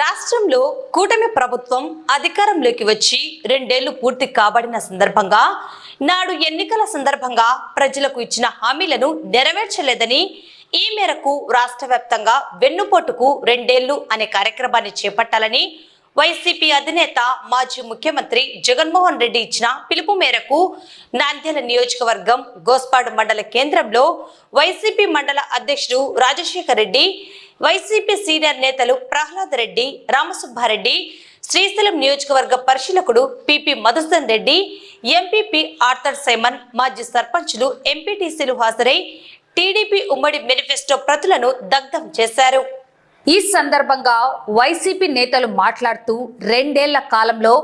రాష్ట్రంలో కూటమి ప్రభుత్వం అధికారంలోకి వచ్చి 2 ఏళ్లు పూర్తి కాబడిన సందర్భంగా నాడు ఎన్నికల సందర్భంగా ప్రజలకు ఇచ్చిన హామీలను నెరవేర్చలేదని ఈ మేరకు రాష్ట్ర వ్యాప్తంగా వెన్నుపోటుకు 2 ఏళ్లు అనే కార్యక్రమాన్ని చేపట్టాలని వైసీపీ అధినేత మాజీ ముఖ్యమంత్రి జగన్మోహన్ రెడ్డి ఇచ్చిన పిలుపు మేరకు నంద్యాల నియోజకవర్గం గోస్పాడు మండల కేంద్రంలో వైసీపీ మండల అధ్యక్షుడు రాజశేఖర్ రెడ్డి, వైసీపీ సీనియర్ నేతలు ప్రహ్లాద్ రెడ్డి, రామసుబ్బారెడ్డి, శ్రీశైలం నియోజకవర్గ పరిశీలకుడు PP Madhusudan Reddy, MPP Arthur Simon, మాజీ సర్పంచులు, ఎంపీటీసీలు హాజరై టీడీపీ ఉమ్మడి మేనిఫెస్టో ప్రతులను దగ్ధం చేశారు. ఈ సందర్భంగా వైసీపీ నేతలు మాట్లాడుతూ 2 ఏళ్ల కాలంలో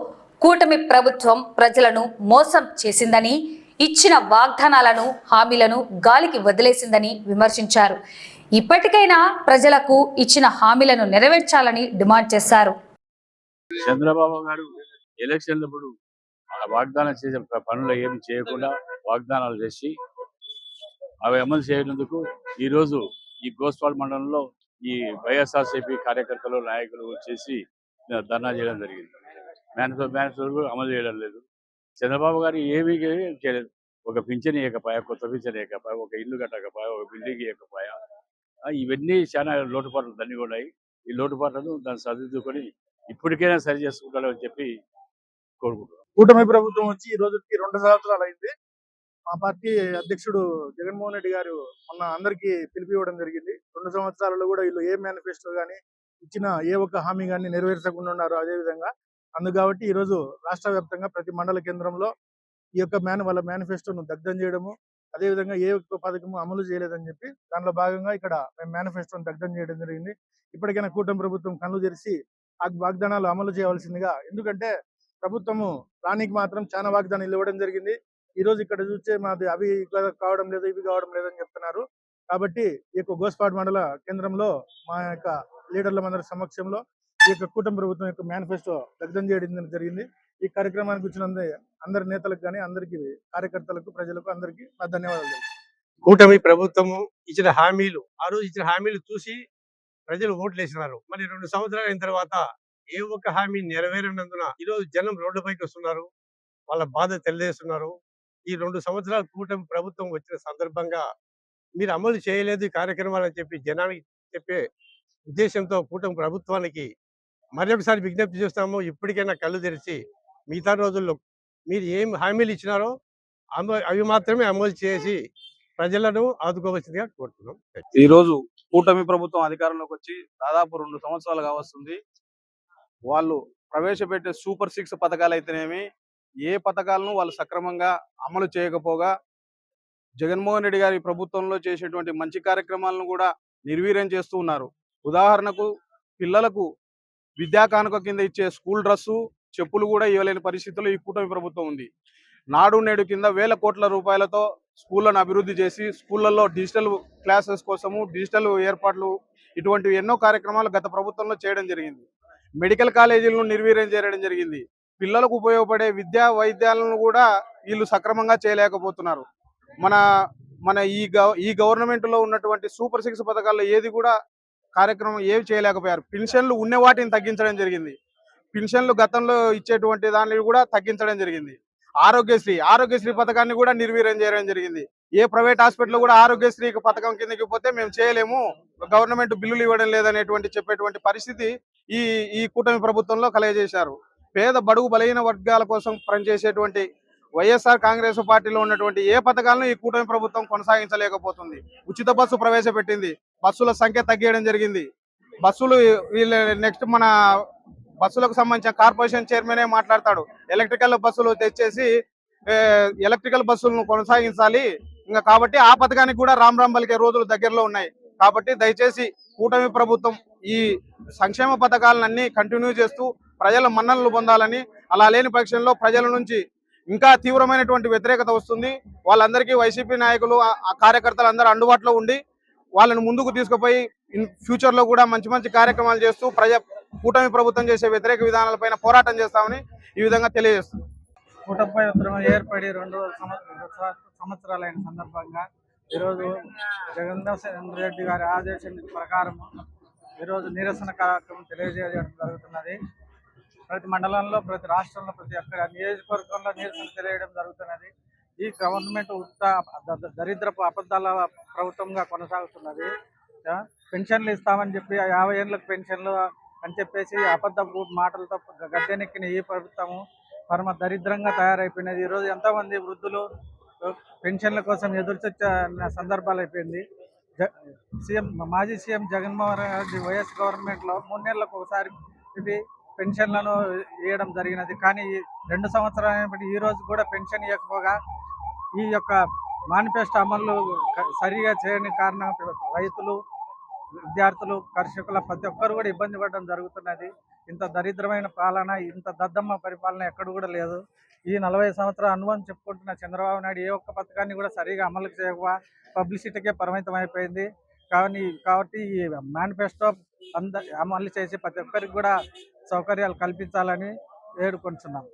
కూటమి ప్రభుత్వం ప్రజలను మోసం చేసిందని, ఇచ్చిన వాగ్దానాలను, హామీలను గాలికి వదిలేసిందని విమర్శించారు. ఇప్పటికైనా ప్రజలకు ఇచ్చిన హామీలను నెరవేర్చాలని డిమాండ్ చేశారు. చంద్రబాబు గారు ఎలక్షన్లప్పుడు వాగ్దానం చేసే పనులు ఏమి చేయకుండా వాగ్దానాలు చేసి అవి అమలు చేయనందుకు ఈరోజు ఈ గోస్పాల్ మండలంలో ఈ వైఎస్ఆర్సీపీ కార్యకర్తలు, నాయకులు వచ్చేసి ధర్నా చేయడం జరిగింది. మేనిఫెస్టో అమలు చేయడం లేదు. చంద్రబాబు గారు ఏమీ చేయలేదు. ఒక పింఛన్ ఇవ్వకపోయా, కొత్త పింఛన్ ఇవ్వకపోయా, ఒక ఇల్లు కట్టకపోయా, ఒక బిల్డింగ్ ఇవ్వకపోయా, ఇవన్నీ చాలా లోటుపాట్లు అన్నీ ఉన్నాయి. ఈ లోటుపాట్లను దాన్ని సరిదిద్దుకొని ఇప్పటికైనా సరి చేసుకుంటారని చెప్పి కోరుకుంటున్నాం. కూటమి ప్రభుత్వం వచ్చి ఈ రోజుకి 2 సంవత్సరాలు అయింది. మా పార్టీ అధ్యక్షుడు జగన్మోహన్ రెడ్డి గారు మొన్న అందరికీ పిలిపి ఇవ్వడం జరిగింది. 2 సంవత్సరాలలో కూడా వీళ్ళు ఏ మేనిఫెస్టో కానీ ఇచ్చిన ఏ ఒక్క హామీ కానీ నెరవేర్చకుండా ఉన్నారు. అదేవిధంగా కాబట్టి ఈ రోజు రాష్ట్ర వ్యాప్తంగా ప్రతి మండల కేంద్రంలో ఈ యొక్క వాళ్ళ మేనిఫెస్టోను దగ్ధం చేయడము, అదేవిధంగా ఏ ఒక్క పథకము అమలు చేయలేదని చెప్పి దానిలో భాగంగా ఇక్కడ మేము మేనిఫెస్టోను దగ్ధం చేయడం జరిగింది. ఇప్పటికైనా కూటమి ప్రభుత్వం కళ్ళు తెరిచి ఆ వాగ్దానాలు అమలు చేయవలసిందిగా, ఎందుకంటే ప్రభుత్వము రానికి మాత్రం చాలా వాగ్దానాలు ఇవ్వడం జరిగింది. ఈ రోజు ఇక్కడ చూస్తే మాది అవి కావడం లేదు, ఇవి కావడం లేదని చెప్తున్నారు. కాబట్టి ఈ యొక్క గోస్పాడ్ మండల కేంద్రంలో మా యొక్క లీడర్ల అందరి సమక్షంలో ఈ యొక్క కూటమి ప్రభుత్వం యొక్క మేనిఫెస్టో దగ్ధం చేయడం జరిగింది. ఈ కార్యక్రమానికి వచ్చిన అందరి నేతలకు కానీ, అందరికి కార్యకర్తలకు, ప్రజలకు అందరికీ నా ధన్యవాదాలు. కూటమి ప్రభుత్వము ఇచ్చిన హామీలు, ఆ రోజు ఇచ్చిన హామీలు చూసి ప్రజలు ఓట్లు వేసినారు. మరి 2 సంవత్సరాలు అయిన తర్వాత ఏ ఒక్క హామీ నెరవేరినందున ఈరోజు జనం రోడ్డుపైకి వస్తున్నారు, వాళ్ళ బాధ తెలియజేస్తున్నారు. ఈ 2 సంవత్సరాలు కూటమి ప్రభుత్వం వచ్చిన సందర్భంగా మీరు అమలు చేయలేదు ఈ కార్యక్రమాలు అని చెప్పి జనానికి చెప్పే ఉద్దేశంతో కూటమి ప్రభుత్వానికి మరొకసారి విజ్ఞప్తి చేస్తాము. ఇప్పటికైనా కళ్ళు తెరిచి మిగతా రోజుల్లో మీరు ఏం హామీలు ఇచ్చినారో అవి మాత్రమే అమలు చేసి ప్రజలను ఆదుకోవాల్సిందిగా కోరుతున్నాం. ఈ రోజు కూటమి ప్రభుత్వం అధికారంలోకి వచ్చి దాదాపు 2 సంవత్సరాలు కావస్తుంది. వాళ్ళు ప్రవేశపెట్టే సూపర్ 6 పథకాలు అయితేనేమి, ఏ పథకాలను వాళ్ళు సక్రమంగా అమలు చేయకపోగా జగన్మోహన్ రెడ్డి గారి ప్రభుత్వంలో చేసేటువంటి మంచి కార్యక్రమాలను కూడా నిర్వీర్యం చేస్తూ ఉన్నారు. ఉదాహరణకు పిల్లలకు విద్యా కానుక కింద ఇచ్చే స్కూల్ డ్రెస్సు, చెప్పులు కూడా ఇవ్వలేని పరిస్థితుల్లో ఈ కూటమి ప్రభుత్వం ఉంది. నాడు నేడు కింద వేల కోట్ల రూపాయలతో స్కూళ్లను అభివృద్ధి చేసి స్కూళ్లలో డిజిటల్ క్లాసెస్ కోసము డిజిటల్ ఏర్పాట్లు, ఇటువంటి ఎన్నో కార్యక్రమాలు గత ప్రభుత్వంలో చేయడం జరిగింది. మెడికల్ కాలేజీలను నిర్వీర్యం చేయడం జరిగింది. పిల్లలకు ఉపయోగపడే విద్యా వైద్యాలను కూడా వీళ్ళు సక్రమంగా చేయలేకపోతున్నారు. మన ఈ గవర్నమెంట్లో ఉన్నటువంటి సూపర్ 6 పథకాల్లో ఏది కూడా కార్యక్రమం ఏవి చేయలేకపోయారు. పెన్షన్లు ఉన్న వాటిని తగ్గించడం జరిగింది. పెన్షన్లు గతంలో ఇచ్చేటువంటి దాన్ని కూడా తగ్గించడం జరిగింది. ఆరోగ్యశ్రీ పథకాన్ని కూడా నిర్వీర్యం చేయడం జరిగింది. ఏ ప్రైవేట్ హాస్పిటల్ కూడా ఆరోగ్యశ్రీ పథకం కిందకి పోతే మేము చేయలేము, గవర్నమెంట్ బిల్లులు ఇవ్వడం లేదనేటువంటి చెప్పేటువంటి పరిస్థితి ఈ కూటమి ప్రభుత్వంలో కలగజేశారు. పేద బడుగు బలహీన వర్గాల కోసం పనిచేసేటువంటి వైఎస్ఆర్ కాంగ్రెస్ పార్టీలో ఉన్నటువంటి ఏ పథకాలను ఈ కూటమి ప్రభుత్వం కొనసాగించలేకపోతుంది. ఉచిత బస్సు ప్రవేశపెట్టింది, బస్సుల సంఖ్య తగ్గేయడం జరిగింది. బస్సులు నెక్స్ట్ మన బస్సులకు సంబంధించిన కార్పొరేషన్ చైర్మనే మాట్లాడతాడు, ఎలక్ట్రికల్ బస్సులు తెచ్చేసి ఎలక్ట్రికల్ బస్సులను కొనసాగించాలి ఇంకా. కాబట్టి ఆ పథకానికి కూడా రామ్ పలికే రోజులు దగ్గరలో ఉన్నాయి. కాబట్టి దయచేసి కూటమి ప్రభుత్వం ఈ సంక్షేమ పథకాలన్నీ కంటిన్యూ చేస్తూ ప్రజల మన్ననలు పొందాలని, అలా లేని పక్షంలో ప్రజల నుంచి ఇంకా తీవ్రమైనటువంటి వ్యతిరేకత వస్తుంది. వాళ్ళందరికీ వైసీపీ నాయకులు, ఆ కార్యకర్తలు అందరూ అందుబాటులో ఉండి వాళ్ళని ముందుకు తీసుకుపోయి ఫ్యూచర్లో కూడా మంచి కార్యక్రమాలు చేస్తూ కూటమి ప్రభుత్వం చేసే వ్యతిరేక విధానాలపైన పోరాటం చేస్తామని ఈ విధంగా తెలియజేస్తుంది. కూటమి ప్రభుత్వం ఏర్పడి 2 సంవత్సరాలైన సందర్భంగా ఈరోజు జగన్మోహన్ రెడ్డి గారి ఆదేశం ప్రకారం ఈరోజు నిరసన కార్యక్రమం తెలియజేయడం జరుగుతున్నది. ప్రతి మండలంలో, ప్రతి రాష్ట్రంలో, ప్రతి ఒక్క నియోజకవర్గంలో నిరసన తెలియడం జరుగుతున్నది. ఈ గవర్నమెంట్ దరిద్రపు అబద్ధాల ప్రభుత్వంగా కొనసాగుతున్నది. పెన్షన్లు ఇస్తామని చెప్పి 50 ఏళ్ళకు పెన్షన్లు అని చెప్పేసి అబద్ధపు మాటలతో గద్దెనెక్కిన ఈ ప్రభుత్వము పరమ దరిద్రంగా తయారైపోయినది. ఈరోజు ఎంతోమంది వృద్ధులు పెన్షన్ల కోసం ఎదురు చూసే సందర్భాలు అయిపోయింది. మాజీ సీఎం జగన్మోహన్ రెడ్డి వైఎస్ గవర్నమెంట్లో 3 నెలలకు ఒకసారి ఇది పెన్షన్లను ఇవ్వడం జరిగినది. కానీ 2 సంవత్సరాలు ఈ రోజు కూడా పెన్షన్ ఇవ్వకపోగా ఈ యొక్క మేనిఫెస్టో అమలు సరిగా చేయని కారణం రైతులు, విద్యార్థులు, కర్షకుల ప్రతి ఒక్కరు కూడా ఇబ్బంది పడడం జరుగుతున్నది. ఇంత దరిద్రమైన పాలన, ఇంత దద్దమ్మ పరిపాలన ఎక్కడ కూడా లేదు. ఈ 40 సంవత్సరాల అనుభవం చెప్పుకుంటున్న చంద్రబాబు నాయుడు ఏ ఒక్క పథకాన్ని కూడా సరిగా అమలు చేయక పబ్లిసిటీకే పరిమితం అయిపోయింది. కాబట్టి ఈ మేనిఫెస్టో అమలు చేసి ప్రతి ఒక్కరికి కూడా సౌకర్యాలు కల్పించాలని వేడుకొంటున్నాం.